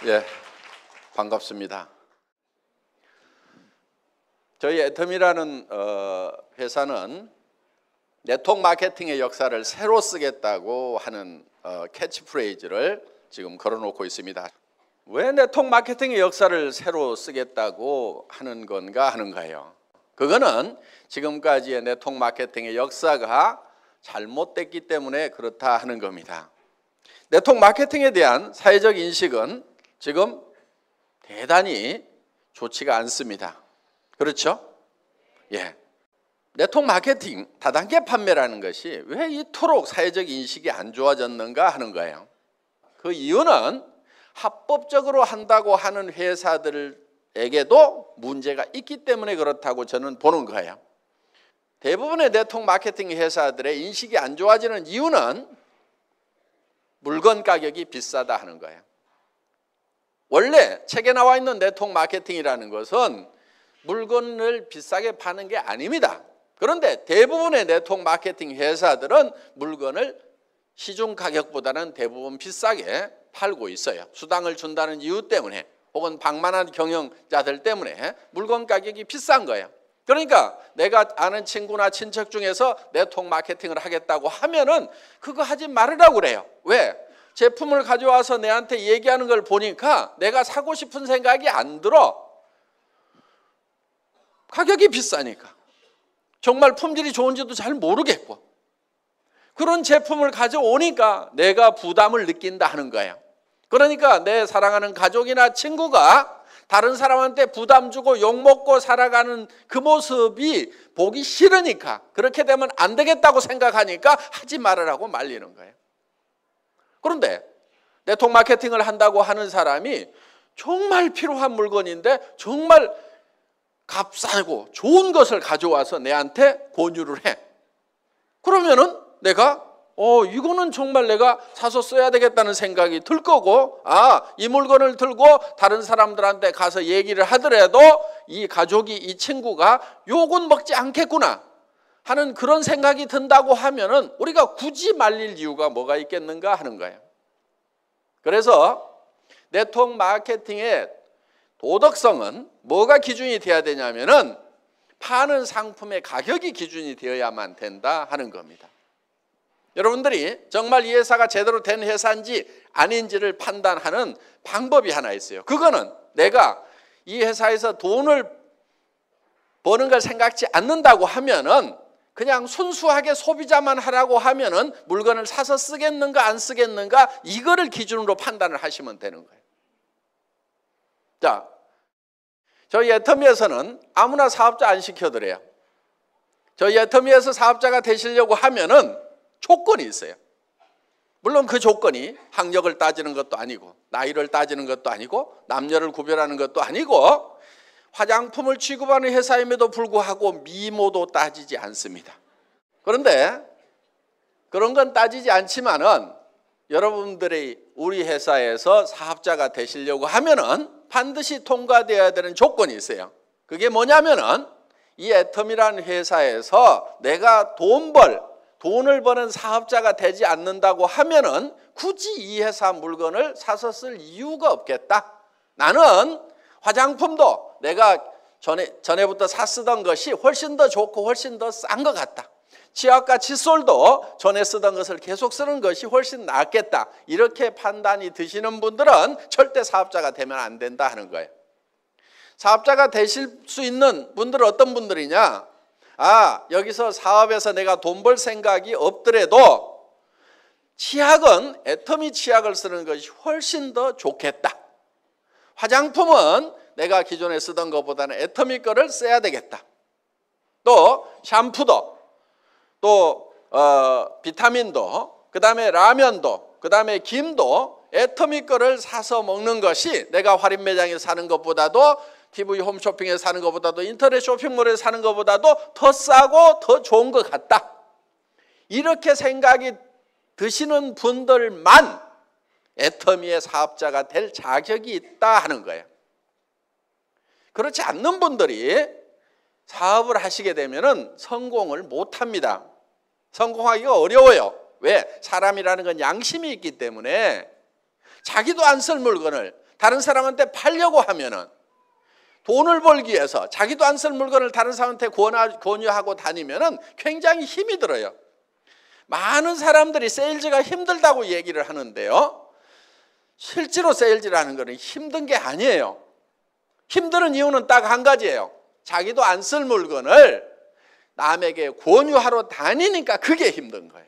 예, 반갑습니다. 저희 애텀이라는 회사는 네트워크 마케팅의 역사를 새로 쓰겠다고 하는 캐치프레이즈를 지금 걸어놓고 있습니다. 왜 네트워크 마케팅의 역사를 새로 쓰겠다고 하는 건가 하는 거예요. 그거는 지금까지의 네트워크 마케팅의 역사가 잘못됐기 때문에 그렇다 하는 겁니다. 네트워크 마케팅에 대한 사회적 인식은 지금 대단히 좋지가 않습니다. 그렇죠? 예. 네트워크 마케팅, 다단계 판매라는 것이 왜 이토록 사회적 인식이 안 좋아졌는가 하는 거예요. 그 이유는 합법적으로 한다고 하는 회사들에게도 문제가 있기 때문에 그렇다고 저는 보는 거예요. 대부분의 네트워크 마케팅 회사들의 인식이 안 좋아지는 이유는 물건 가격이 비싸다 하는 거예요. 원래 책에 나와 있는 네트워크 마케팅이라는 것은 물건을 비싸게 파는 게 아닙니다. 그런데 대부분의 네트워크 마케팅 회사들은 물건을 시중 가격보다는 대부분 비싸게 팔고 있어요. 수당을 준다는 이유 때문에 혹은 방만한 경영자들 때문에 물건 가격이 비싼 거예요. 그러니까 내가 아는 친구나 친척 중에서 네트워크 마케팅을 하겠다고 하면은 그거 하지 말으라고 그래요. 왜? 제품을 가져와서 내한테 얘기하는 걸 보니까 내가 사고 싶은 생각이 안 들어. 가격이 비싸니까. 정말 품질이 좋은지도 잘 모르겠고. 그런 제품을 가져오니까 내가 부담을 느낀다 하는 거예요. 그러니까 내 사랑하는 가족이나 친구가 다른 사람한테 부담 주고 욕먹고 살아가는 그 모습이 보기 싫으니까, 그렇게 되면 안 되겠다고 생각하니까 하지 말으라고 말리는 거예요. 그런데 네트워크 마케팅을 한다고 하는 사람이 정말 필요한 물건인데 정말 값싸고 좋은 것을 가져와서 내한테 권유를 해. 그러면은 내가 이거는 정말 내가 사서 써야 되겠다는 생각이 들 거고, 이 물건을 들고 다른 사람들한테 가서 얘기를 하더라도 이 가족이, 이 친구가 욕은 먹지 않겠구나 하는 그런 생각이 든다고 하면은 우리가 굳이 말릴 이유가 뭐가 있겠는가 하는 거예요. 그래서 네트워크 마케팅의 도덕성은 뭐가 기준이 되어야 되냐면은 파는 상품의 가격이 기준이 되어야만 된다 하는 겁니다. 여러분들이 정말 이 회사가 제대로 된 회사인지 아닌지를 판단하는 방법이 하나 있어요. 그거는 내가 이 회사에서 돈을 버는 걸 생각지 않는다고 하면은 그냥 순수하게 소비자만 하라고 하면은 물건을 사서 쓰겠는가 안 쓰겠는가 이거를 기준으로 판단을 하시면 되는 거예요. 자, 저희 애터미에서는 아무나 사업자 안 시켜드려요. 저희 애터미에서 사업자가 되시려고 하면은 조건이 있어요. 물론 그 조건이 학력을 따지는 것도 아니고 나이를 따지는 것도 아니고 남녀를 구별하는 것도 아니고 화장품을 취급하는 회사임에도 불구하고 미모도 따지지 않습니다. 그런데 그런 건 따지지 않지만은 여러분들이 우리 회사에서 사업자가 되시려고 하면은 반드시 통과되어야 되는 조건이 있어요. 그게 뭐냐면은 이 애텀이라는 회사에서 내가 돈을 버는 사업자가 되지 않는다고 하면은 굳이 이 회사 물건을 사서 쓸 이유가 없겠다. 나는 화장품도 내가 전에부터 쓰던 것이 훨씬 더 좋고 훨씬 더 싼 것 같다. 치약과 칫솔도 전에 쓰던 것을 계속 쓰는 것이 훨씬 낫겠다. 이렇게 판단이 드시는 분들은 절대 사업자가 되면 안 된다 하는 거예요. 사업자가 되실 수 있는 분들은 어떤 분들이냐? 여기서 사업에서 내가 돈 벌 생각이 없더라도 치약은 애터미 치약을 쓰는 것이 훨씬 더 좋겠다. 화장품은 내가 기존에 쓰던 것보다는 애터미 거를 써야 되겠다. 또 샴푸도 또 비타민도 그 다음에 라면도 그 다음에 김도 애터미 거를 사서 먹는 것이 내가 할인 매장에 사는 것보다도 TV 홈쇼핑에 사는 것보다도 인터넷 쇼핑몰에 사는 것보다도 더 싸고 더 좋은 것 같다. 이렇게 생각이 드시는 분들만 애터미의 사업자가 될 자격이 있다 하는 거예요. 그렇지 않는 분들이 사업을 하시게 되면은 성공을 못 합니다. 성공하기가 어려워요. 왜? 사람이라는 건 양심이 있기 때문에 자기도 안 쓸 물건을 다른 사람한테 팔려고 하면은 돈을 벌기 위해서 자기도 안 쓸 물건을 다른 사람한테 권유하고 다니면은 굉장히 힘이 들어요. 많은 사람들이 세일즈가 힘들다고 얘기를 하는데요. 실제로 세일즈라는 것은 힘든 게 아니에요. 힘든 이유는 딱 한 가지예요. 자기도 안 쓸 물건을 남에게 권유하러 다니니까 그게 힘든 거예요.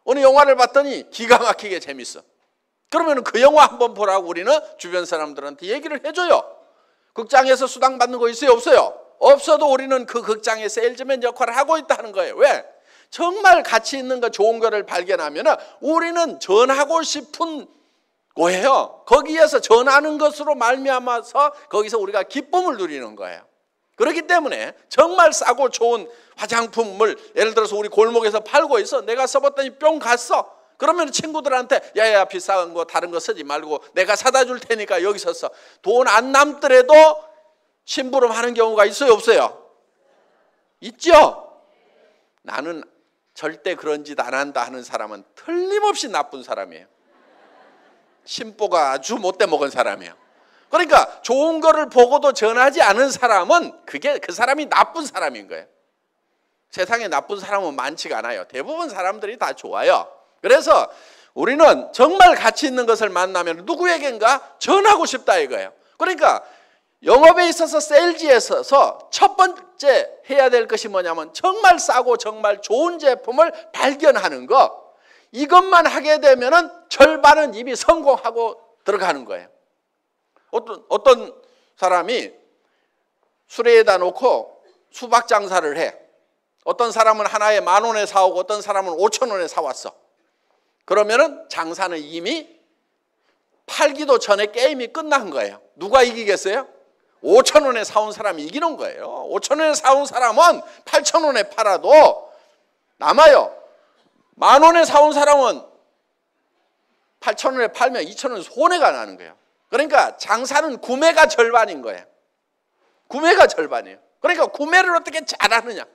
어느 영화를 봤더니 기가 막히게 재밌어. 그러면 그 영화 한번 보라고 우리는 주변 사람들한테 얘기를 해줘요. 극장에서 수당 받는 거 있어요? 없어요? 없어도 우리는 그 극장의 세일즈맨 역할을 하고 있다는 거예요. 왜? 정말 가치 있는 거 좋은 거를 발견하면 우리는 전하고 싶은 거예요. 거기에서 전하는 것으로 말미암아서 거기서 우리가 기쁨을 누리는 거예요. 그렇기 때문에 정말 싸고 좋은 화장품을 예를 들어서 우리 골목에서 팔고 있어. 내가 써봤더니 뿅 갔어. 그러면 친구들한테 야야 비싼 거 다른 거 쓰지 말고 내가 사다 줄 테니까 여기서 써. 돈 안 남더라도 심부름하는 경우가 있어요? 없어요? 있죠? 나는 절대 그런 짓 안 한다 하는 사람은 틀림없이 나쁜 사람이에요. 심보가 아주 못돼 먹은 사람이에요. 그러니까 좋은 거를 보고도 전하지 않은 사람은 그 사람이 나쁜 사람인 거예요. 세상에 나쁜 사람은 많지가 않아요. 대부분 사람들이 다 좋아요. 그래서 우리는 정말 가치 있는 것을 만나면 누구에겐가 전하고 싶다 이거예요. 그러니까 영업에 있어서 세일즈에 있어서 첫 번째 해야 될 것이 뭐냐면 정말 싸고 정말 좋은 제품을 발견하는 것. 이것만 하게 되면은 절반은 이미 성공하고 들어가는 거예요. 어떤 사람이 수레에다 놓고 수박 장사를 해. 어떤 사람은 하나에 10,000원에 사오고 어떤 사람은 5,000원에 사왔어. 그러면은 장사는 이미 팔기도 전에 게임이 끝난 거예요. 누가 이기겠어요? 5,000원에 사온 사람이 이기는 거예요. 5,000원에 사온 사람은 8,000원에 팔아도 남아요. 10,000원에 사온 사람은 8,000원에 팔면 2,000원 손해가 나는 거예요. 그러니까 장사는 구매가 절반인 거예요. 구매가 절반이에요. 그러니까 구매를 어떻게 잘하느냐.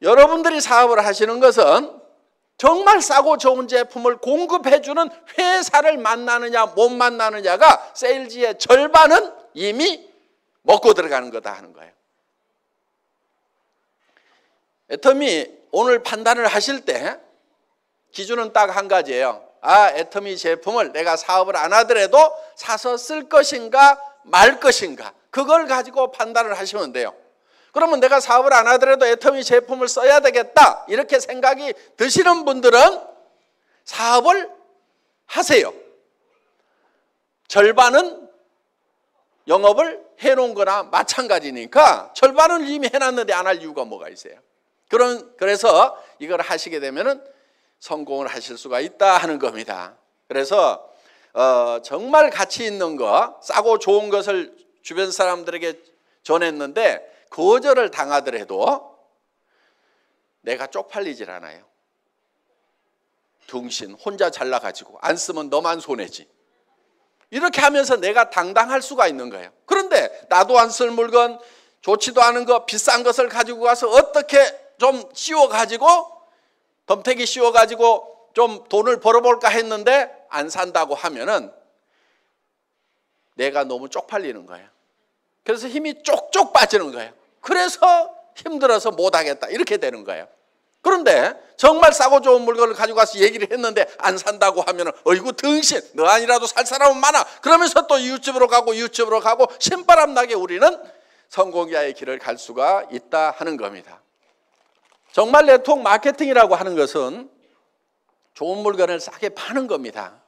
여러분들이 사업을 하시는 것은 정말 싸고 좋은 제품을 공급해주는 회사를 만나느냐 못 만나느냐가 세일즈의 절반은 이미 먹고 들어가는 거다 하는 거예요. 애터미 오늘 판단을 하실 때 기준은 딱 한 가지예요. 애터미 제품을 내가 사업을 안 하더라도 사서 쓸 것인가 말 것인가 그걸 가지고 판단을 하시면 돼요. 그러면 내가 사업을 안 하더라도 애터미 제품을 써야 되겠다 이렇게 생각이 드시는 분들은 사업을 하세요. 절반은 영업을 해놓은 거나 마찬가지니까 절반은 이미 해놨는데 안 할 이유가 뭐가 있어요. 그래서 이걸 하시게 되면은 성공을 하실 수가 있다 하는 겁니다. 그래서 정말 가치 있는 거 싸고 좋은 것을 주변 사람들에게 전했는데 거절을 당하더라도 내가 쪽팔리질 않아요. 등신 혼자 잘나가지고 안 쓰면 너만 손해지. 이렇게 하면서 내가 당당할 수가 있는 거예요. 그런데 나도 안 쓸 물건 좋지도 않은 거 비싼 것을 가지고 가서 어떻게 좀 씌워가지고 덤태기 씌워가지고 좀 돈을 벌어볼까 했는데 안 산다고 하면은 내가 너무 쪽팔리는 거예요. 그래서 힘이 쪽쪽 빠지는 거예요. 그래서 힘들어서 못하겠다 이렇게 되는 거예요. 그런데 정말 싸고 좋은 물건을 가지고 가서 얘기를 했는데 안 산다고 하면은 어이구 등신 너 아니라도 살 사람은 많아. 그러면서 또 이웃집으로 가고 신바람 나게 우리는 성공자의 길을 갈 수가 있다 하는 겁니다. 정말 네트워크 마케팅이라고 하는 것은 좋은 물건을 싸게 파는 겁니다.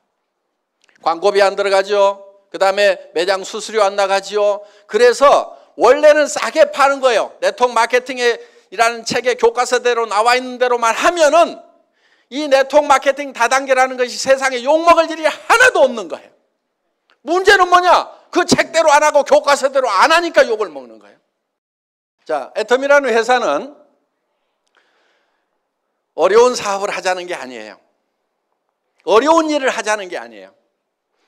광고비 안 들어가죠. 그 다음에 매장 수수료 안 나가죠. 그래서 원래는 싸게 파는 거예요. 네트워크 마케팅이라는 책의 교과서대로 나와 있는 대로만 하면은 이 네트워크 마케팅 다단계라는 것이 세상에 욕먹을 일이 하나도 없는 거예요. 문제는 뭐냐? 그 책대로 안 하고 교과서대로 안 하니까 욕을 먹는 거예요. 자, 애텀이라는 회사는 어려운 사업을 하자는 게 아니에요. 어려운 일을 하자는 게 아니에요.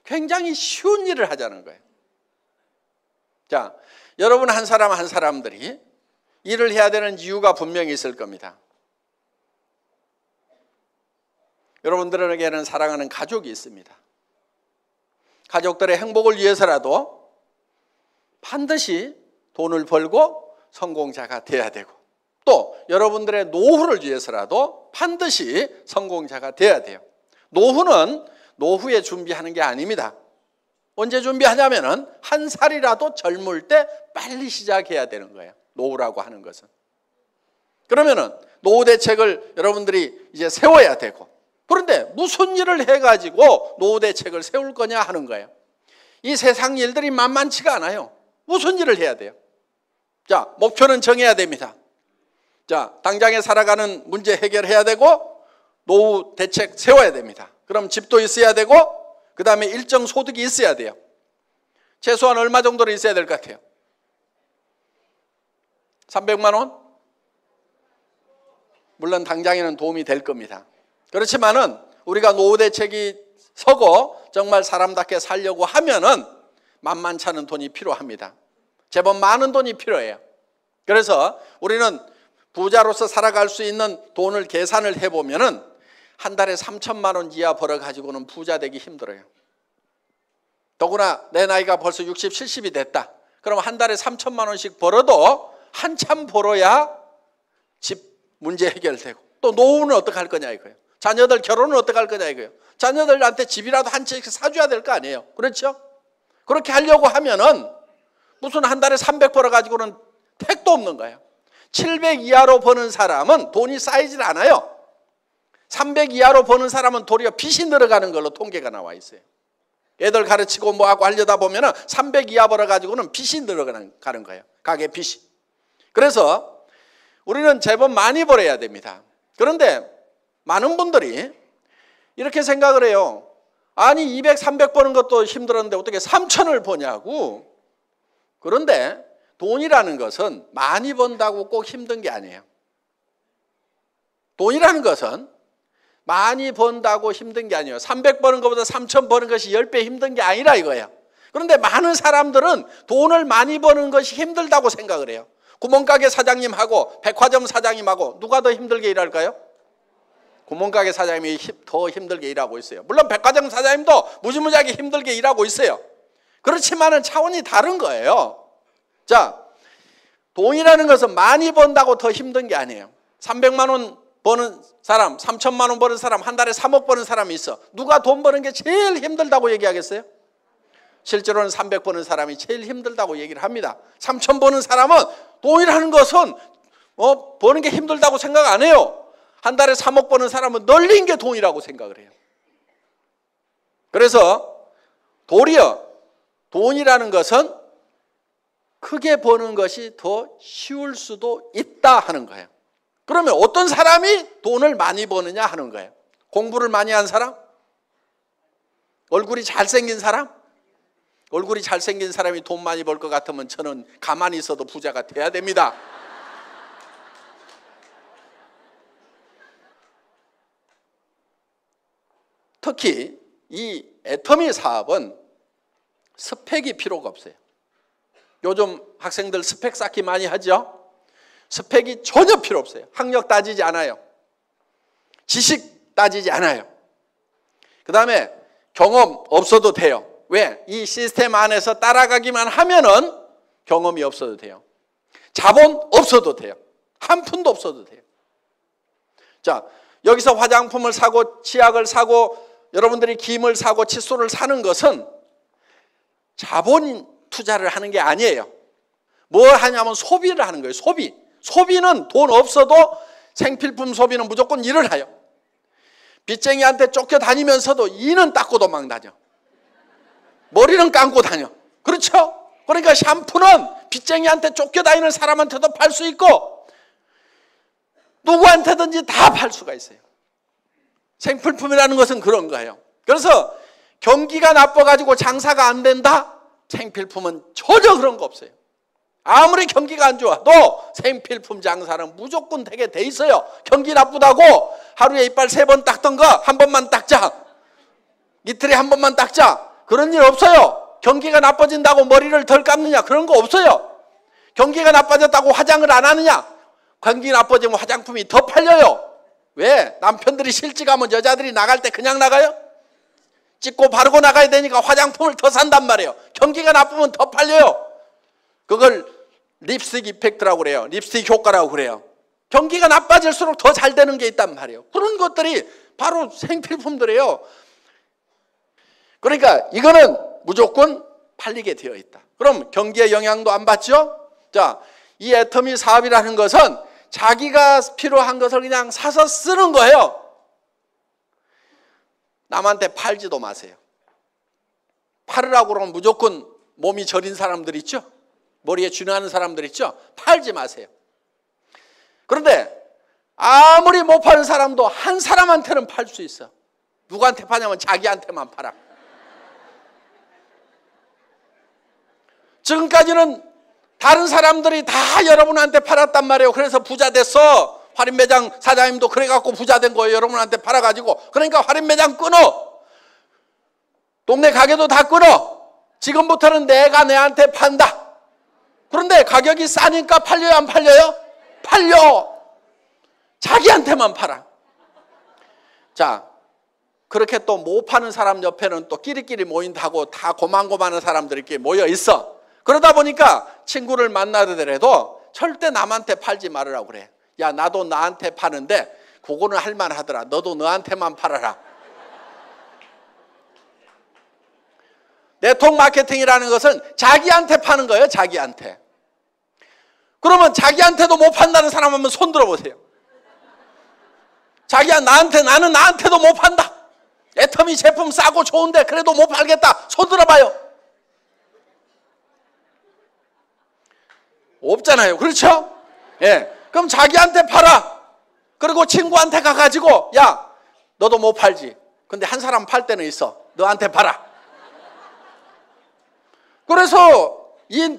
굉장히 쉬운 일을 하자는 거예요. 자, 여러분 한 사람 한 사람들이 일을 해야 되는 이유가 분명히 있을 겁니다. 여러분들에게는 사랑하는 가족이 있습니다. 가족들의 행복을 위해서라도 반드시 돈을 벌고 성공자가 돼야 되고, 또 여러분들의 노후를 위해서라도 반드시 성공자가 돼야 돼요. 노후는 노후에 준비하는 게 아닙니다. 언제 준비하냐면은 한 살이라도 젊을 때 빨리 시작해야 되는 거예요. 노후라고 하는 것은. 그러면은 노후 대책을 여러분들이 이제 세워야 되고, 그런데 무슨 일을 해가지고 노후 대책을 세울 거냐 하는 거예요. 이 세상 일들이 만만치가 않아요. 무슨 일을 해야 돼요? 자, 목표는 정해야 됩니다. 자, 당장에 살아가는 문제 해결해야 되고, 노후 대책 세워야 됩니다. 그럼 집도 있어야 되고, 그 다음에 일정 소득이 있어야 돼요. 최소한 얼마 정도는 있어야 될 것 같아요? 300만 원? 물론 당장에는 도움이 될 겁니다. 그렇지만은 우리가 노후 대책이 서고 정말 사람답게 살려고 하면은 만만치 않은 돈이 필요합니다. 제법 많은 돈이 필요해요. 그래서 우리는 부자로서 살아갈 수 있는 돈을 계산을 해보면은 한 달에 3천만 원 이하 벌어가지고는 부자 되기 힘들어요. 더구나 내 나이가 벌써 60, 70이 됐다. 그럼 한 달에 3천만 원씩 벌어도 한참 벌어야 집 문제 해결되고, 또 노후는 어떻게 할 거냐 이거예요. 자녀들 결혼은 어떻게 할 거냐 이거예요. 자녀들한테 집이라도 한 채씩 사줘야 될 거 아니에요. 그렇죠? 그렇게 하려고 하면은 무슨 한 달에 300 벌어가지고는 택도 없는 거예요. 700 이하로 버는 사람은 돈이 쌓이질 않아요. 300 이하로 버는 사람은 도리어 빚이 늘어가는 걸로 통계가 나와 있어요. 애들 가르치고 뭐하고 하려다 보면은 300 이하 벌어가지고는 빚이 늘어가는 거예요. 가계 빚이. 그래서 우리는 제법 많이 벌어야 됩니다. 그런데 많은 분들이 이렇게 생각을 해요. 아니 200, 300 버는 것도 힘들었는데 어떻게 3천을 버냐고. 그런데 돈이라는 것은 많이 번다고 꼭 힘든 게 아니에요. 돈이라는 것은 많이 번다고 힘든 게 아니에요. 300 버는 것보다 3천 버는 것이 10배 힘든 게 아니라 이거예요. 그런데 많은 사람들은 돈을 많이 버는 것이 힘들다고 생각을 해요. 구멍가게 사장님하고 백화점 사장님하고 누가 더 힘들게 일할까요? 구멍가게 사장님이 더 힘들게 일하고 있어요. 물론 백화점 사장님도 무지무지하게 힘들게 일하고 있어요. 그렇지만은 차원이 다른 거예요. 자, 돈이라는 것은 많이 번다고 더 힘든 게 아니에요. 300만 원 버는 사람, 3천만 원 버는 사람, 한 달에 3억 버는 사람이 있어. 누가 돈 버는 게 제일 힘들다고 얘기하겠어요? 실제로는 300 버는 사람이 제일 힘들다고 얘기를 합니다. 3천 버는 사람은 돈이라는 것은 버는 게 힘들다고 생각 안 해요. 한 달에 3억 버는 사람은 널린 게 돈이라고 생각을 해요. 그래서 도리어 돈이라는 것은 크게 버는 것이 더 쉬울 수도 있다 하는 거예요. 그러면 어떤 사람이 돈을 많이 버느냐 하는 거예요. 공부를 많이 한 사람? 얼굴이 잘생긴 사람? 얼굴이 잘생긴 사람이 돈 많이 벌 것 같으면 저는 가만히 있어도 부자가 돼야 됩니다. 특히 이 애터미 사업은 스펙이 필요가 없어요. 요즘 학생들 스펙 쌓기 많이 하죠? 스펙이 전혀 필요 없어요. 학력 따지지 않아요. 지식 따지지 않아요. 그 다음에 경험 없어도 돼요. 왜? 이 시스템 안에서 따라가기만 하면은 경험이 없어도 돼요. 자본 없어도 돼요. 한 푼도 없어도 돼요. 자, 여기서 화장품을 사고 치약을 사고 여러분들이 김을 사고 칫솔을 사는 것은 자본 투자를 하는 게 아니에요. 뭘 하냐면 소비를 하는 거예요. 소비. 소비는 돈 없어도 생필품 소비는 무조건 일을 해요. 빚쟁이한테 쫓겨다니면서도 이는 닦고 도망다녀. 머리는 감고 다녀. 그렇죠? 그러니까 샴푸는 빚쟁이한테 쫓겨다니는 사람한테도 팔 수 있고 누구한테든지 다 팔 수가 있어요. 생필품이라는 것은 그런 거예요. 그래서 경기가 나빠가지고 장사가 안 된다? 생필품은 전혀 그런 거 없어요. 아무리 경기가 안 좋아도 생필품 장사는 무조건 되게 돼 있어요. 경기 나쁘다고 하루에 이빨 3번 닦던 거 한 번만 닦자. 이틀에 한 번만 닦자. 그런 일 없어요. 경기가 나빠진다고 머리를 덜 감느냐? 그런 거 없어요. 경기가 나빠졌다고 화장을 안 하느냐? 경기 나빠지면 화장품이 더 팔려요. 왜? 남편들이 실직하면 여자들이 나갈 때 그냥 나가요? 찍고 바르고 나가야 되니까 화장품을 더 산단 말이에요. 경기가 나쁘면 더 팔려요. 그걸 립스틱 이펙트라고 그래요. 립스틱 효과라고 그래요. 경기가 나빠질수록 더 잘 되는 게 있단 말이에요. 그런 것들이 바로 생필품들이에요. 그러니까 이거는 무조건 팔리게 되어 있다. 그럼 경기에 영향도 안 받죠? 자, 이 애터미 사업이라는 것은 자기가 필요한 것을 그냥 사서 쓰는 거예요. 남한테 팔지도 마세요. 팔으라고 그러면 무조건 몸이 저린 사람들 있죠? 머리에 쥐나는 사람들 있죠? 팔지 마세요. 그런데 아무리 못 파는 사람도 한 사람한테는 팔 수 있어. 누구한테 파냐면 자기한테만 팔아. 지금까지는 다른 사람들이 다 여러분한테 팔았단 말이에요. 그래서 부자 됐어. 할인매장 사장님도 그래갖고 부자 된 거예요. 여러분한테 팔아가지고. 그러니까 할인매장 끊어. 동네 가게도 다 끊어. 지금부터는 내가 내한테 판다. 그런데 가격이 싸니까 팔려요, 안 팔려요? 팔려. 자기한테만 팔아. 자, 그렇게 또 못 파는 사람 옆에는 또 끼리끼리 모인다고 다 고만고만한 사람들이 이렇게 모여 있어. 그러다 보니까 친구를 만나더라도 절대 남한테 팔지 말으라고 그래. 야, 나도 나한테 파는데 그거는 할만하더라. 너도 너한테만 팔아라. 네트워크 마케팅이라는 것은 자기한테 파는 거예요. 자기한테. 그러면 자기한테도 못 판다는 사람 한번 손 들어보세요. 자기야, 나는 나한테도 못 판다. 애터미 제품 싸고 좋은데 그래도 못 팔겠다. 손 들어봐요. 없잖아요. 그렇죠? 예. 그럼 자기한테 팔아. 그리고 친구한테 가가지고, 야, 너도 못 팔지. 근데 한 사람 팔 때는 있어. 너한테 팔아. 그래서 이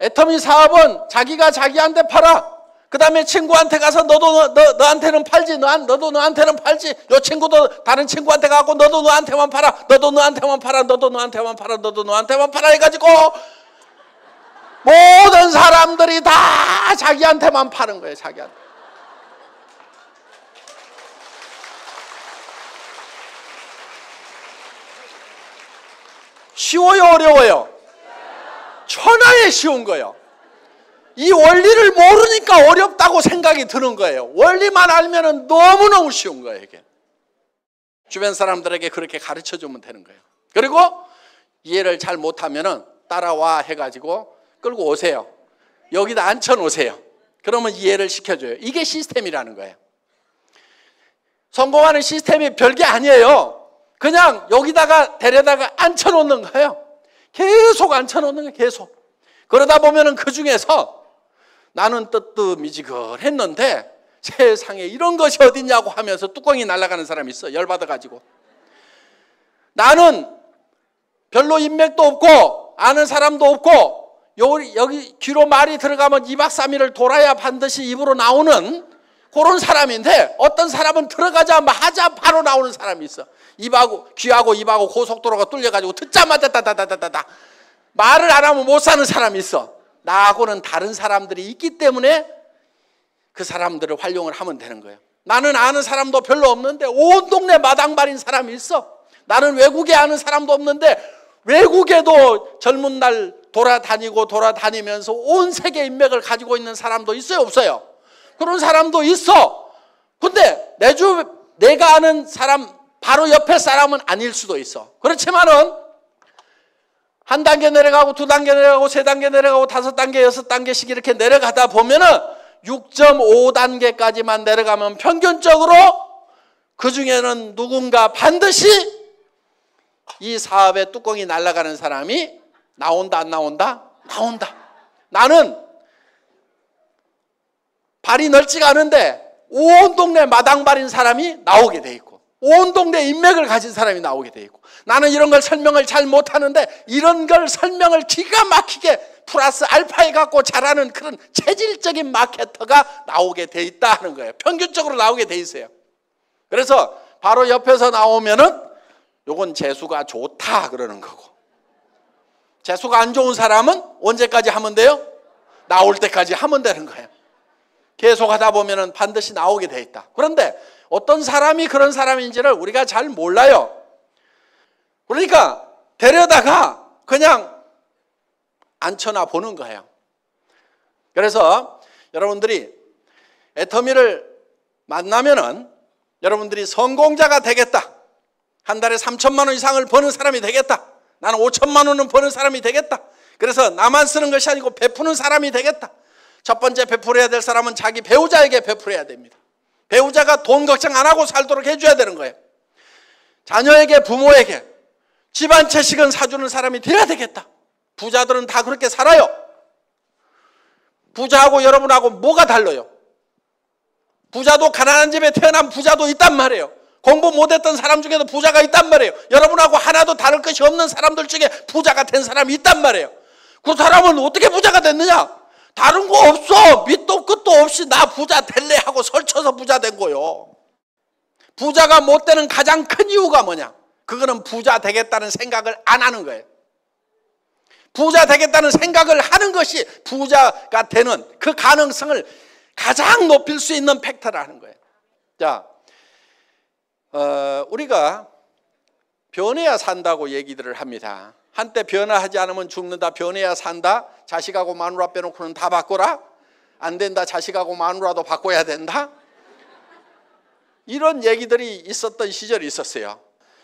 애터미 사업은 자기가 자기한테 팔아. 그 다음에 친구한테 가서 너한테는 팔지. 너도 너한테는 팔지. 요 친구도 다른 친구한테 가고 너도 너한테만 팔아. 너도 너한테만 팔아. 너도 너한테만 팔아. 너도 너한테만 팔아 해가지고 모든 사람들이 다 자기한테만 파는 거예요. 자기한테. 쉬워요, 어려워요? 천하에 쉬운 거예요. 이 원리를 모르니까 어렵다고 생각이 드는 거예요. 원리만 알면 너무너무 쉬운 거예요, 이게. 주변 사람들에게 그렇게 가르쳐 주면 되는 거예요. 그리고 이해를 잘 못하면 따라와 해가지고 끌고 오세요. 여기다 앉혀놓으세요. 그러면 이해를 시켜줘요. 이게 시스템이라는 거예요. 성공하는 시스템이 별게 아니에요. 그냥 여기다가 데려다가 앉혀놓는 거예요. 계속 앉혀놓는 거예요. 계속. 그러다 보면은 그 중에서 나는 뜨뜻미지근했는데 세상에 이런 것이 어딨냐고 하면서 뚜껑이 날아가는 사람이 있어. 열받아가지고. 나는 별로 인맥도 없고 아는 사람도 없고 여기 귀로 말이 들어가면 2박 3일을 돌아야 반드시 입으로 나오는 그런 사람인데 어떤 사람은 들어가자마자 바로 나오는 사람이 있어. 귀하고 입하고 고속도로가 뚫려가지고 듣자마자 다다다다다 말을 안 하면 못 사는 사람이 있어. 나하고는 다른 사람들이 있기 때문에 그 사람들을 활용을 하면 되는 거예요. 나는 아는 사람도 별로 없는데 온 동네 마당발인 사람이 있어. 나는 외국에 아는 사람도 없는데 외국에도 젊은 날 돌아다니면서 온 세계 인맥을 가지고 있는 사람도 있어요, 없어요? 그런 사람도 있어. 근데 내가 아는 사람 바로 옆에 사람은 아닐 수도 있어. 그렇지만은 한 단계 내려가고 두 단계 내려가고 세 단계 내려가고 다섯 단계 여섯 단계씩 이렇게 내려가다 보면은 6.5단계까지만 내려가면 평균적으로 그 중에는 누군가 반드시 이 사업의 뚜껑이 날아가는 사람이 나온다, 안 나온다? 나온다. 나는 발이 넓지가 않은데 온 동네 마당발인 사람이 나오게 돼 있고 온 동네 인맥을 가진 사람이 나오게 돼 있고 나는 이런 걸 설명을 잘 못하는데 이런 걸 설명을 기가 막히게 플러스 알파에 갖고 잘하는 그런 체질적인 마케터가 나오게 돼 있다 하는 거예요. 평균적으로 나오게 돼 있어요. 그래서 바로 옆에서 나오면은 요건 재수가 좋다 그러는 거고 재수가 안 좋은 사람은 언제까지 하면 돼요? 나올 때까지 하면 되는 거예요. 계속 하다 보면은 반드시 나오게 돼 있다. 그런데 어떤 사람이 그런 사람인지를 우리가 잘 몰라요. 그러니까 데려다가 그냥 앉혀놔 보는 거예요. 그래서 여러분들이 애터미를 만나면은 여러분들이 성공자가 되겠다. 한 달에 3천만 원 이상을 버는 사람이 되겠다. 나는 5천만 원은 버는 사람이 되겠다. 그래서 나만 쓰는 것이 아니고 베푸는 사람이 되겠다. 첫 번째 베풀어야 될 사람은 자기 배우자에게 베풀어야 됩니다. 배우자가 돈 걱정 안 하고 살도록 해줘야 되는 거예요. 자녀에게, 부모에게 집 한 채씩은 사주는 사람이 돼야 되겠다. 부자들은 다 그렇게 살아요. 부자하고 여러분하고 뭐가 달라요? 부자도 가난한 집에 태어난 부자도 있단 말이에요. 공부 못했던 사람 중에도 부자가 있단 말이에요. 여러분하고 하나도 다를 것이 없는 사람들 중에 부자가 된 사람이 있단 말이에요. 그 사람은 어떻게 부자가 됐느냐? 다른 거 없어. 밑도 끝도 없이 나 부자 될래 하고 설쳐서 부자 된 거요. 부자가 못 되는 가장 큰 이유가 뭐냐? 그거는 부자 되겠다는 생각을 안 하는 거예요. 부자 되겠다는 생각을 하는 것이 부자가 되는 그 가능성을 가장 높일 수 있는 팩터를 하는 거예요. 자, 우리가 변해야 산다고 얘기들을 합니다. 한때 변화하지 않으면 죽는다, 변해야 산다, 자식하고 마누라 빼놓고는 다 바꿔라, 안 된다, 자식하고 마누라도 바꿔야 된다, 이런 얘기들이 있었던 시절이 있었어요.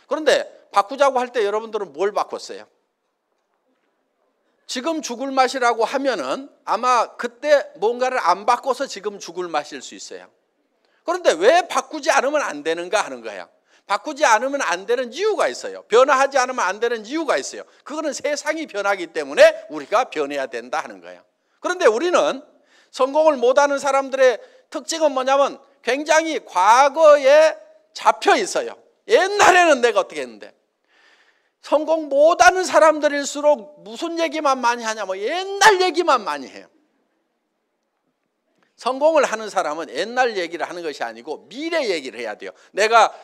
그런데 바꾸자고 할 때 여러분들은 뭘 바꿨어요? 지금 죽을 맛이라고 하면은 아마 그때 뭔가를 안 바꿔서 지금 죽을 맛일 수 있어요. 그런데 왜 바꾸지 않으면 안 되는가 하는 거예요. 바꾸지 않으면 안 되는 이유가 있어요. 변화하지 않으면 안 되는 이유가 있어요. 그거는 세상이 변하기 때문에 우리가 변해야 된다 하는 거예요. 그런데 우리는 성공을 못하는 사람들의 특징은 뭐냐면 굉장히 과거에 잡혀 있어요. 옛날에는 내가 어떻게 했는데, 성공 못하는 사람들일수록 무슨 얘기만 많이 하냐면 옛날 얘기만 많이 해요. 성공을 하는 사람은 옛날 얘기를 하는 것이 아니고 미래 얘기를 해야 돼요. 내가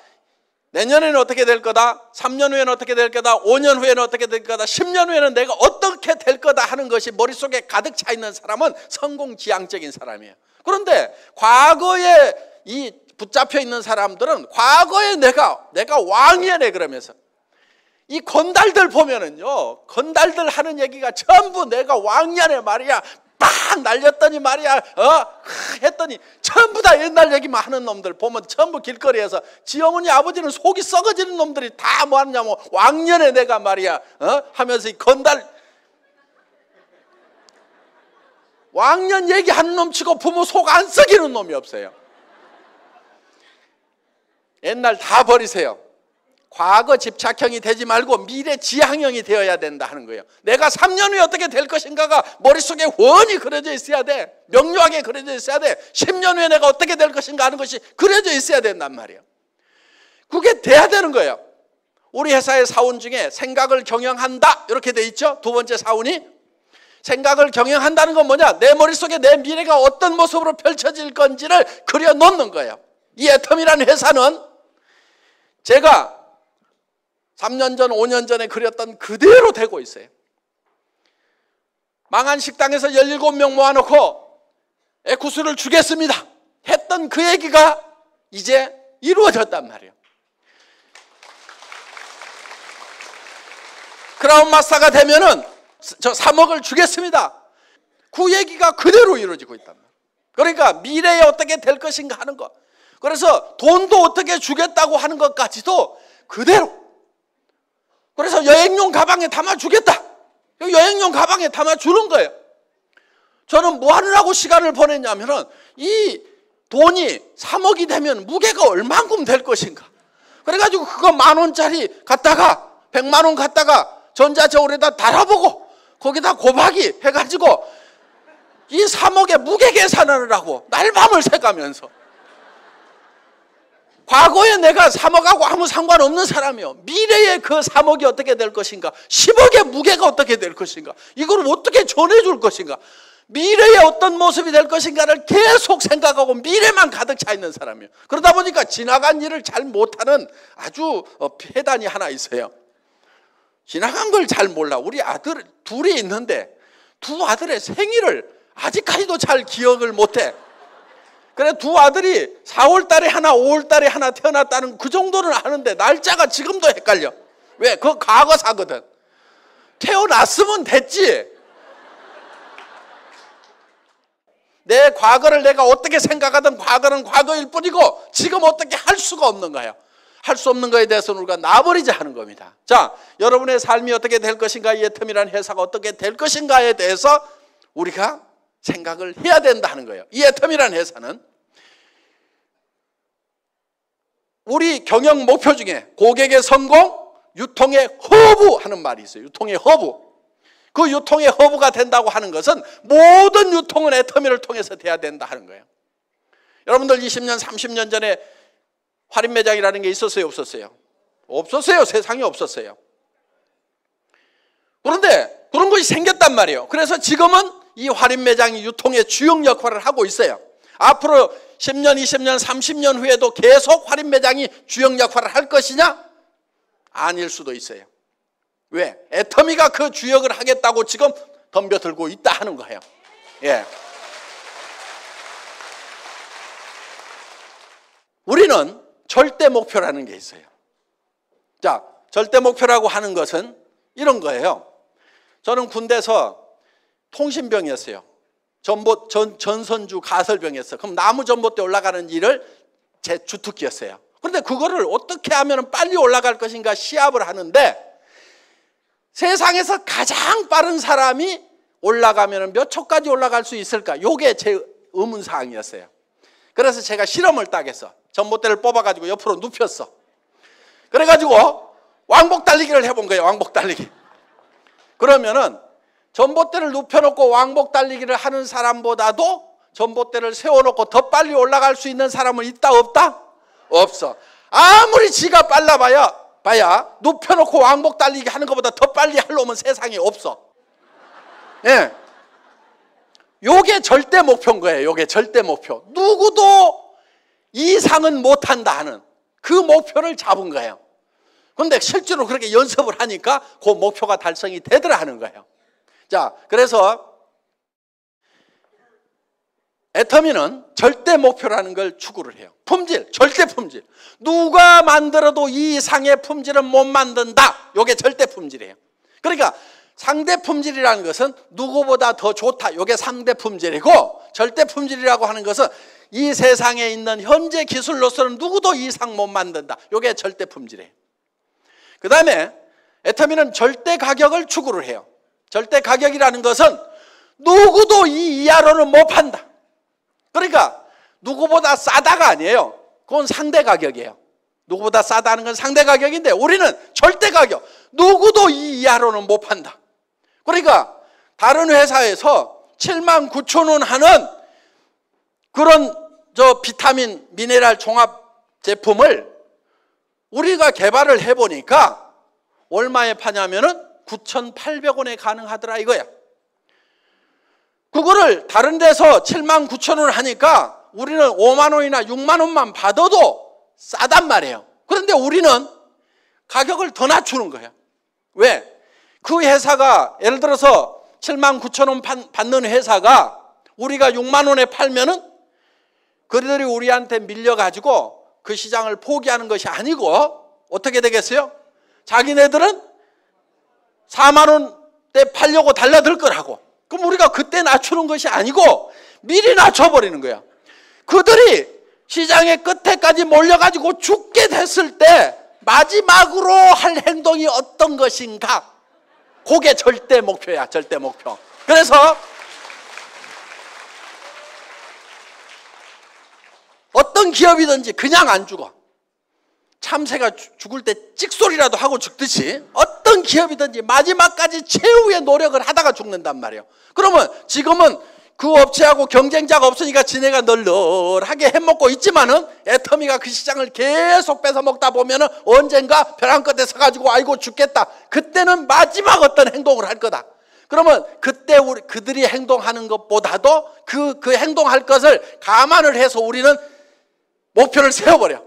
내년에는 어떻게 될 거다, 3년 후에는 어떻게 될 거다, 5년 후에는 어떻게 될 거다, 10년 후에는 내가 어떻게 될 거다 하는 것이 머릿속에 가득 차 있는 사람은 성공지향적인 사람이에요. 그런데 과거에 이 붙잡혀 있는 사람들은 과거에 내가 왕이네 그러면서 이 건달들 보면은요, 건달들 하는 얘기가 전부 내가 왕년에 말이야 막 날렸더니 말이야 했더니 전부 다 옛날 얘기만 하는 놈들 보면 전부 길거리에서 지 어머니 아버지는 속이 썩어지는 놈들이 다 뭐 하냐면 왕년에 내가 말이야 하면서 이 건달 왕년 얘기하는 놈 치고 부모 속 안 썩이는 놈이 없어요. 옛날 다 버리세요. 과거 집착형이 되지 말고 미래 지향형이 되어야 된다 하는 거예요. 내가 3년 후에 어떻게 될 것인가가 머릿속에 훤히 그려져 있어야 돼. 명료하게 그려져 있어야 돼. 10년 후에 내가 어떻게 될 것인가 하는 것이 그려져 있어야 된단 말이에요. 그게 돼야 되는 거예요. 우리 회사의 사원 중에 생각을 경영한다 이렇게 돼 있죠. 두 번째 사원이 생각을 경영한다는 건 뭐냐? 내 머릿속에 내 미래가 어떤 모습으로 펼쳐질 건지를 그려놓는 거예요. 이 애텀이라는 회사는 제가 3년 전, 5년 전에 그렸던 그대로 되고 있어요. 망한 식당에서 17명 모아놓고 에쿠스를 주겠습니다 했던 그 얘기가 이제 이루어졌단 말이에요. 크라운 마스터가 되면은 저 3억을 주겠습니다. 그 얘기가 그대로 이루어지고 있단 말이에요. 그러니까 미래에 어떻게 될 것인가 하는 것. 그래서 돈도 어떻게 주겠다고 하는 것까지도 그대로. 그래서 여행용 가방에 담아주겠다. 여행용 가방에 담아주는 거예요. 저는 뭐 하느라고 시간을 보냈냐면은 이 돈이 3억이 되면 무게가 얼만큼 될 것인가. 그래가지고 그거 10,000원짜리 갖다가 100만 원 갖다가 전자저울에다 달아보고 거기다 곱하기 해가지고 이 3억의 무게 계산을 하고 날밤을 새가면서 과거에 내가 3억하고 아무 상관없는 사람이요. 미래에 그 3억이 어떻게 될 것인가, 10억의 무게가 어떻게 될 것인가, 이걸 어떻게 전해줄 것인가, 미래에 어떤 모습이 될 것인가를 계속 생각하고 미래만 가득 차 있는 사람이에요. 그러다 보니까 지나간 일을 잘 못하는 아주 폐단이 하나 있어요. 지나간 걸 잘 몰라. 우리 아들 둘이 있는데 두 아들의 생일을 아직까지도 잘 기억을 못해. 그래 두 아들이 4월 달에 하나 5월 달에 하나 태어났다는 그 정도는 아는데 날짜가 지금도 헷갈려. 왜? 그거 과거사거든. 태어났으면 됐지. 내 과거를 내가 어떻게 생각하든 과거는 과거일 뿐이고 지금 어떻게 할 수가 없는 거예요. 할 수 없는 거에 대해서는 우리가 놔버리자 하는 겁니다. 자, 여러분의 삶이 어떻게 될 것인가, 이 애텀이라는 회사가 어떻게 될 것인가에 대해서 우리가 생각을 해야 된다는 거예요. 이 애텀이라는 회사는 우리 경영 목표 중에 고객의 성공, 유통의 허브 하는 말이 있어요. 유통의 허브. 그 유통의 허브가 된다고 하는 것은 모든 유통은 애터미를 통해서 돼야 된다 하는 거예요. 여러분들 20년, 30년 전에 할인 매장이라는 게 있었어요, 없었어요? 없었어요. 세상에 없었어요. 그런데 그런 것이 생겼단 말이에요. 그래서 지금은 이 할인 매장이 유통의 주역 역할을 하고 있어요. 앞으로 10년, 20년, 30년 후에도 계속 할인 매장이 주역 역할을 할 것이냐? 아닐 수도 있어요. 왜? 애터미가 그 주역을 하겠다고 지금 덤벼들고 있다 하는 거예요. 예. 우리는 절대 목표라는 게 있어요. 자, 절대 목표라고 하는 것은 이런 거예요. 저는 군대에서 통신병이었어요. 전선주 가설병이었어요. 그럼 나무 전봇대 올라가는 일을 제 주특기였어요. 그런데 그거를 어떻게 하면 빨리 올라갈 것인가 시합을 하는데 세상에서 가장 빠른 사람이 올라가면 몇 초까지 올라갈 수 있을까? 이게 제 의문사항이었어요. 그래서 제가 실험을 딱 했어. 전봇대를 뽑아가지고 옆으로 눕혔어. 그래가지고 왕복 달리기를 해본 거예요. 왕복 달리기. 그러면은 전봇대를 눕혀놓고 왕복 달리기를 하는 사람보다도 전봇대를 세워놓고 더 빨리 올라갈 수 있는 사람은 있다 없다? 없어. 아무리 지가 빨라봐야 눕혀놓고 왕복 달리기 하는 것보다 더 빨리 할 놈은 세상에 없어. 예. 요게 절대 목표인 거예요. 요게 절대 목표. 누구도 이상은 못한다 하는 그 목표를 잡은 거예요. 그런데 실제로 그렇게 연습을 하니까 그 목표가 달성이 되더라 하는 거예요. 자, 그래서 애터미는 절대 목표라는 걸 추구를 해요. 품질, 절대 품질. 누가 만들어도 이 이상의 품질은 못 만든다. 이게 절대 품질이에요. 그러니까 상대 품질이라는 것은 누구보다 더 좋다. 이게 상대 품질이고, 절대 품질이라고 하는 것은 이 세상에 있는 현재 기술로서는 누구도 이상 못 만든다. 이게 절대 품질이에요. 그 다음에 애터미는 절대 가격을 추구를 해요. 절대 가격이라는 것은 누구도 이 이하로는 못 판다. 그러니까 누구보다 싸다가 아니에요. 그건 상대 가격이에요. 누구보다 싸다는 건 상대 가격인데 우리는 절대 가격. 누구도 이 이하로는 못 판다. 그러니까 다른 회사에서 79,000원 하는 그런 비타민, 미네랄 종합 제품을 우리가 개발을 해보니까 얼마에 파냐면은 9,800원에 가능하더라 이거야. 그거를 다른 데서 79,000원 하니까 우리는 5만 원이나 6만 원만 받아도 싸단 말이에요. 그런데 우리는 가격을 더 낮추는 거예요. 왜? 그 회사가 예를 들어서 79,000원 받는 회사가 우리가 6만 원에 팔면은 그들이 우리한테 밀려가지고 그 시장을 포기하는 것이 아니고 어떻게 되겠어요? 자기네들은 4만 원대 팔려고 달라들 거라고. 그럼 우리가 그때 낮추는 것이 아니고 미리 낮춰버리는 거야. 그들이 시장의 끝에까지 몰려가지고 죽게 됐을 때 마지막으로 할 행동이 어떤 것인가? 그게 절대 목표야, 절대 목표. 그래서 어떤 기업이든지 그냥 안 죽어. 참새가 죽을 때 찍소리라도 하고 죽듯이 어떤 기업이든지 마지막까지 최후의 노력을 하다가 죽는단 말이에요. 그러면 지금은 그 업체하고 경쟁자가 없으니까 지네가 널널하게 해먹고 있지만은 애터미가 그 시장을 계속 뺏어먹다 보면은 언젠가 벼랑 끝에 서가지고 아이고 죽겠다. 그때는 마지막 어떤 행동을 할 거다. 그러면 그때 그들이 행동하는 것보다도 그 행동할 것을 감안을 해서 우리는 목표를 세워버려.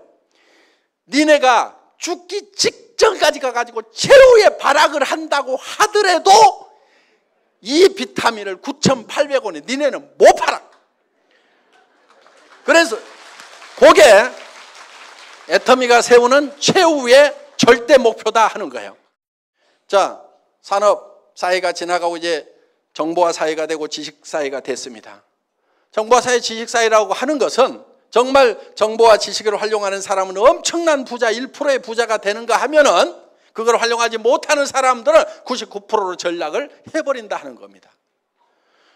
니네가 죽기 직전까지 가가지고 최후의 발악을 한다고 하더라도 이 비타민을 9,800원에 니네는 못 팔아. 그래서 그게 애터미가 세우는 최후의 절대 목표다 하는 거예요. 자, 산업 사회가 지나가고 이제 정보화 사회가 되고 지식 사회가 됐습니다. 정보화 사회, 지식 사회라고 하는 것은 정말 정보와 지식을 활용하는 사람은 엄청난 부자, 1%의 부자가 되는가 하면은 그걸 활용하지 못하는 사람들은 99%로 전락을 해버린다 하는 겁니다.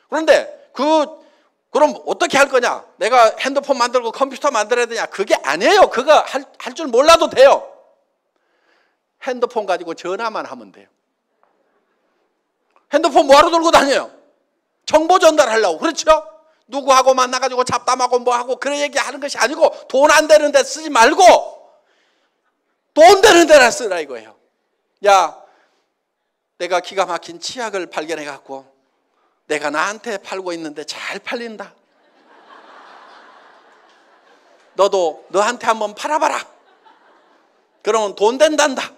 그런데 그럼 어떻게 할 거냐? 내가 핸드폰 만들고 컴퓨터 만들어야 되냐? 그게 아니에요. 그거 할 줄 몰라도 돼요. 핸드폰 가지고 전화만 하면 돼요. 핸드폰 뭐하러 들고 다녀요? 정보 전달하려고. 그렇죠? 누구하고 만나가지고 잡담하고 뭐하고 그런 얘기하는 것이 아니고 돈 안 되는 데 쓰지 말고 돈 되는 데나 쓰라 이거예요. 야, 내가 기가 막힌 치약을 발견해갖고 내가 나한테 팔고 있는데 잘 팔린다. 너도 너한테 한번 팔아봐라. 그러면 돈 된단다.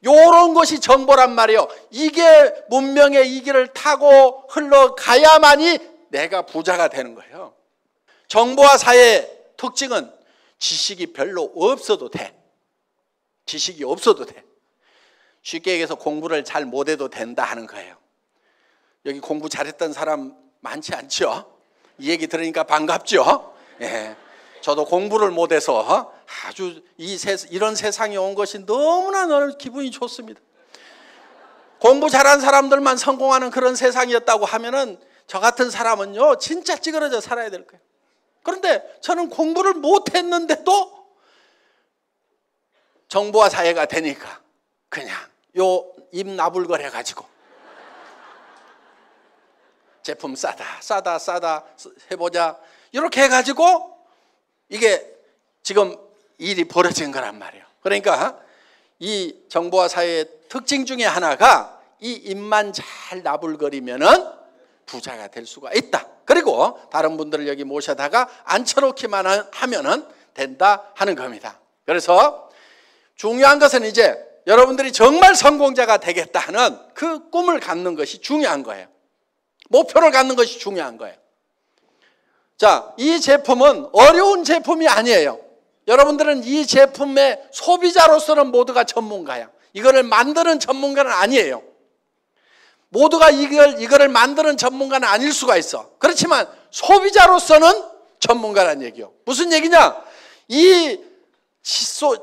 요런 것이 정보란 말이에요. 이게 문명의 이 길을 타고 흘러가야만이 내가 부자가 되는 거예요. 정보화 사회의 특징은 지식이 별로 없어도 돼. 지식이 없어도 돼. 쉽게 얘기해서 공부를 잘 못해도 된다 하는 거예요. 여기 공부 잘했던 사람 많지 않죠? 이 얘기 들으니까 반갑죠? 예. 저도 공부를 못해서 아주 이런 세상에 온 것이 너무나 기분이 좋습니다. 공부 잘한 사람들만 성공하는 그런 세상이었다고 하면은 저 같은 사람은요 진짜 찌그러져 살아야 될 거예요. 그런데 저는 공부를 못했는데도 정보화 사회가 되니까 그냥 요 입 나불거려 가지고 제품 싸다 해보자 이렇게 해가지고 이게 지금 일이 벌어진 거란 말이에요. 그러니까 이 정보화 사회의 특징 중에 하나가 이 입만 잘 나불거리면은 부자가 될 수가 있다. 그리고 다른 분들을 여기 모셔다가 앉혀놓기만 하면은 된다 하는 겁니다. 그래서 중요한 것은 이제 여러분들이 정말 성공자가 되겠다 하는 그 꿈을 갖는 것이 중요한 거예요. 목표를 갖는 것이 중요한 거예요. 자, 이 제품은 어려운 제품이 아니에요. 여러분들은 이 제품의 소비자로서는 모두가 전문가야. 이거를 만드는 전문가는 아니에요. 모두가 이거를 만드는 전문가는 아닐 수가 있어. 그렇지만 소비자로서는 전문가란 얘기요. 무슨 얘기냐? 이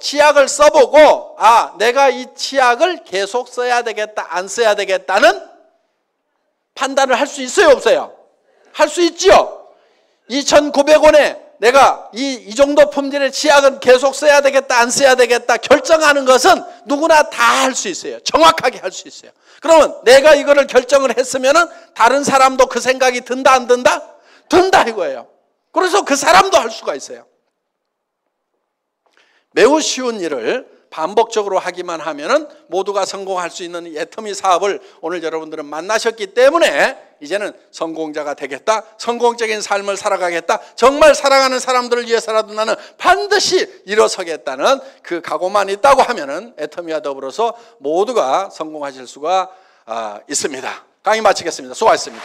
치약을 써보고 내가 이 치약을 계속 써야 되겠다 안 써야 되겠다는 판단을 할 수 있어요 없어요? 할 수 있죠. 2,900원에 내가 이 정도 품질의 치약은 계속 써야 되겠다 안 써야 되겠다 결정하는 것은 누구나 다 할 수 있어요. 정확하게 할 수 있어요. 그러면 내가 이거를 결정을 했으면은 다른 사람도 그 생각이 든다 안 든다? 든다 이거예요. 그래서 그 사람도 할 수가 있어요. 매우 쉬운 일을 반복적으로 하기만 하면은 모두가 성공할 수 있는 애터미 사업을 오늘 여러분들은 만나셨기 때문에 이제는 성공자가 되겠다, 성공적인 삶을 살아가겠다, 정말 사랑하는 사람들을 위해서라도 나는 반드시 일어서겠다는 그 각오만 있다고 하면은 애터미와 더불어서 모두가 성공하실 수가 있습니다. 강의 마치겠습니다. 수고하셨습니다.